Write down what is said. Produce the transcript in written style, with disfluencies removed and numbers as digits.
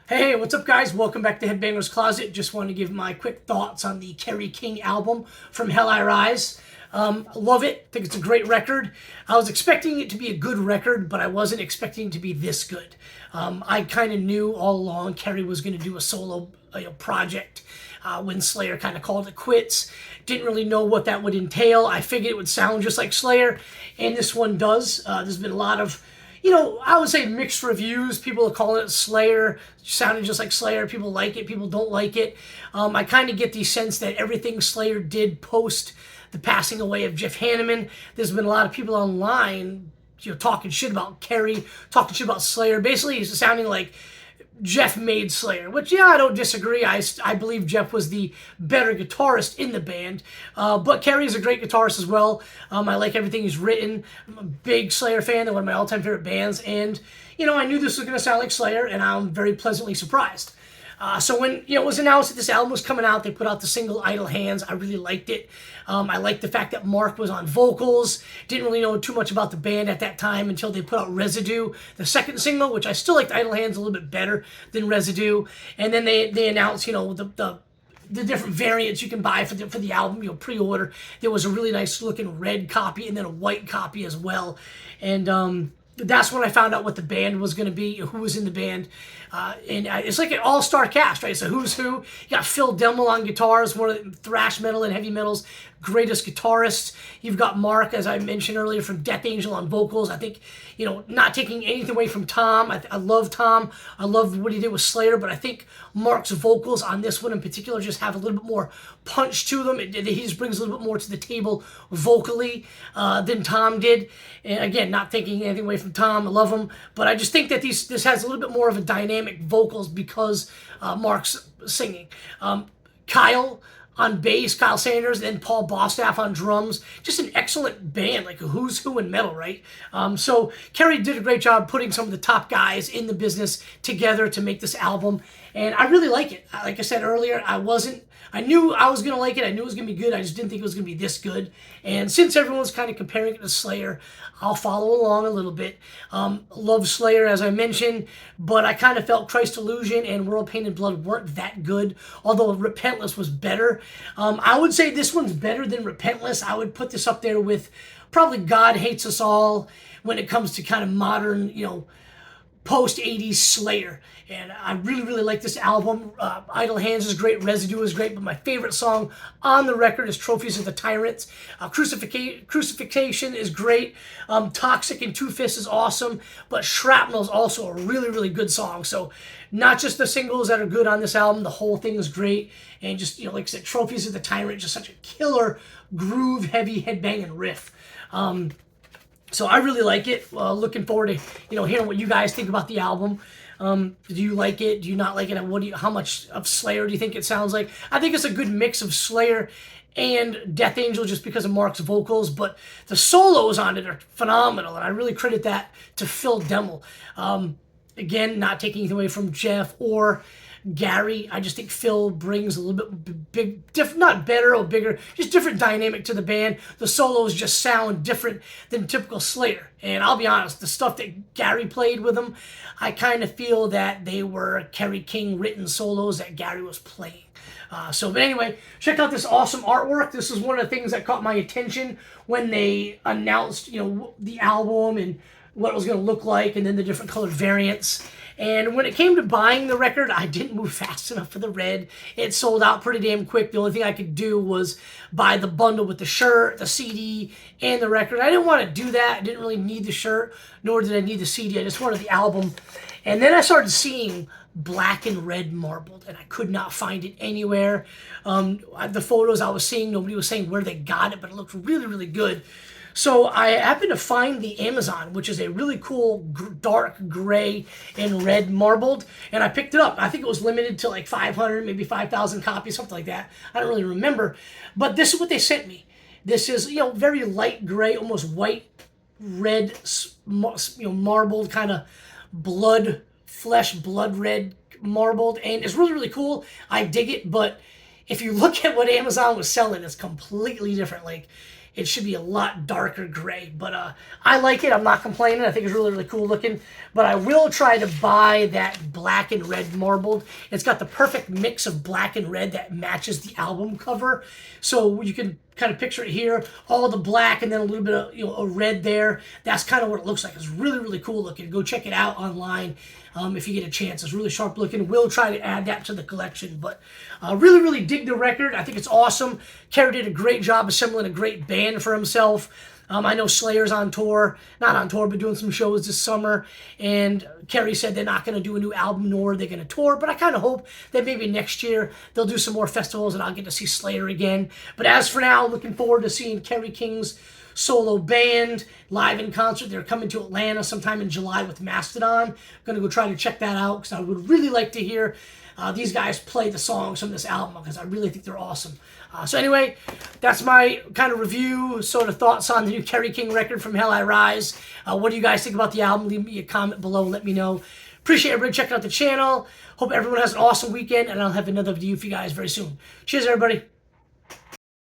Hey, what's up, guys? Welcome back to Headbangers Closet. Just want to give my quick thoughts on the Kerry King album, From Hell I Rise. Love it. Think it's a great record. I was expecting it to be a good record, but I wasn't expecting it to be this good. I kind of knew all along Kerry was going to do a solo project when Slayer kind of called it quits. Didn't really know what that would entail. I figured it would sound just like Slayer, and this one does. There's been a lot of I would say mixed reviews. People are calling it Slayer, sounding just like Slayer. People like it, people don't like it. I kind of get the sense that everything Slayer did post the passing away of Jeff Hanneman, there's been a lot of people online, talking shit about Kerry, talking shit about Slayer. Basically, it's sounding like Jeff made Slayer, which, I don't disagree. I believe Jeff was the better guitarist in the band, but Kerry's a great guitarist as well. I like everything he's written. I'm a big Slayer fan. They're one of my all-time favorite bands, and, I knew this was going to sound like Slayer, and I'm very pleasantly surprised. So when it was announced that this album was coming out, they put out the single "Idle Hands." I really liked it. I liked the fact that Mark was on vocals. Didn't really know too much about the band at that time until they put out "Residue," the second single, which I still liked "Idle Hands" a little bit better than "Residue." And then they announced, the different variants you can buy for the album, pre-order. There was a really nice looking red copy and then a white copy as well. And that's when I found out what the band was going to be, who was in the band. It's like an all-star cast, right? So who's who? You got Phil Demmel on guitars, one of the thrash metal and heavy metal's greatest guitarists. You've got Mark, as I mentioned earlier, from Death Angel on vocals. I think, not taking anything away from Tom. I love Tom. I love what he did with Slayer, but I think Mark's vocals on this one in particular just have a little bit more punch to them. He just brings a little bit more to the table vocally than Tom did. And again, not taking anything away from Tom. I love him, but I just think that this has a little bit more of a dynamic vocals because Mark's singing. Kyle on bass, Kyle Sanders, and Paul Bostaff on drums. Just an excellent band, like a who's who in metal, right? So Kerry did a great job putting some of the top guys in the business together to make this album, and I really like it. Like I said earlier, I knew I was going to like it. I knew it was going to be good. I just didn't think it was going to be this good. And since everyone's kind of comparing it to Slayer, I'll follow along a little bit. Love Slayer, as I mentioned, but I kind of felt Christ Illusion and World Painted Blood weren't that good, although Repentless was better. I would say this one's better than Repentless. I would put this up there with probably God Hates Us All when it comes to kind of modern, post-80s Slayer. And I really, really like this album. Idle Hands is great. Residue is great. But my favorite song on the record is Trophies of the Tyrants. Crucifixion is great. Toxic and Two Fists is awesome. But Shrapnel is also a really, really good song. So not just the singles that are good on this album. The whole thing is great. And just, like I said, Trophies of the Tyrant, just such a killer, groove-heavy, headbanging riff. So I really like it. Looking forward to hearing what you guys think about the album. Do you like it? Do you not like it? How much of Slayer do you think it sounds like? I think it's a good mix of Slayer and Death Angel just because of Mark's vocals, but the solos on it are phenomenal, and I really credit that to Phil Demmel. Again, not taking anything away from Jeff or Gary. I just think Phil brings a little bit not better or bigger, just different dynamic to the band. The solos just sound different than typical Slayer. And I'll be honest, the stuff that Gary played with them, I kind of feel that they were Kerry King written solos that Gary was playing. But anyway, check out this awesome artwork. This is one of the things that caught my attention when they announced, the album and what it was going to look like, and then the different colored variants. And when it came to buying the record, I didn't move fast enough for the red. It sold out pretty damn quick. The only thing I could do was buy the bundle with the shirt, the CD, and the record. I didn't want to do that. I didn't really need the shirt, nor did I need the CD. I just wanted the album. And then I started seeing black and red marbled, and I could not find it anywhere. The photos I was seeing, nobody was saying where they got it, but it looked really, really good. So I happened to find the Amazon, which is a really cool dark gray and red marbled, and I picked it up. I think it was limited to like 500, maybe 5,000 copies, something like that. I don't really remember, but this is what they sent me. This is, very light gray, almost white, red, marbled, kind of blood red marbled, and it's really, really cool. I dig it, but if you look at what Amazon was selling, it's completely different. Like, it should be a lot darker gray. But I like it. I'm not complaining. I think it's really, really cool looking. But I will try to buy that black and red marbled. It's got the perfect mix of black and red that matches the album cover. So you can kind of picture it here, all the black and then a little bit of a red there. That's kind of what it looks like. It's really, really cool looking. Go check it out online if you get a chance. It's really sharp looking. We'll try to add that to the collection. But really, really dig the record. I think it's awesome. Kerry did a great job assembling a great band for himself. I know Slayer's on tour, not on tour, but doing some shows this summer. And Kerry said they're not going to do a new album, nor are they going to tour. But I kind of hope that maybe next year they'll do some more festivals and I'll get to see Slayer again. But as for now, looking forward to seeing Kerry King's solo band live in concert. They're coming to Atlanta sometime in July with Mastodon. I'm going to go try to check that out because I would really like to hear these guys play the songs from this album because I really think they're awesome. So anyway, that's my kind of review, sort of thoughts on the new Kerry King record, From Hell I Rise. What do you guys think about the album? Leave me a comment below and let me know. Appreciate everybody checking out the channel. Hope everyone has an awesome weekend, and I'll have another video for you guys very soon. Cheers, everybody.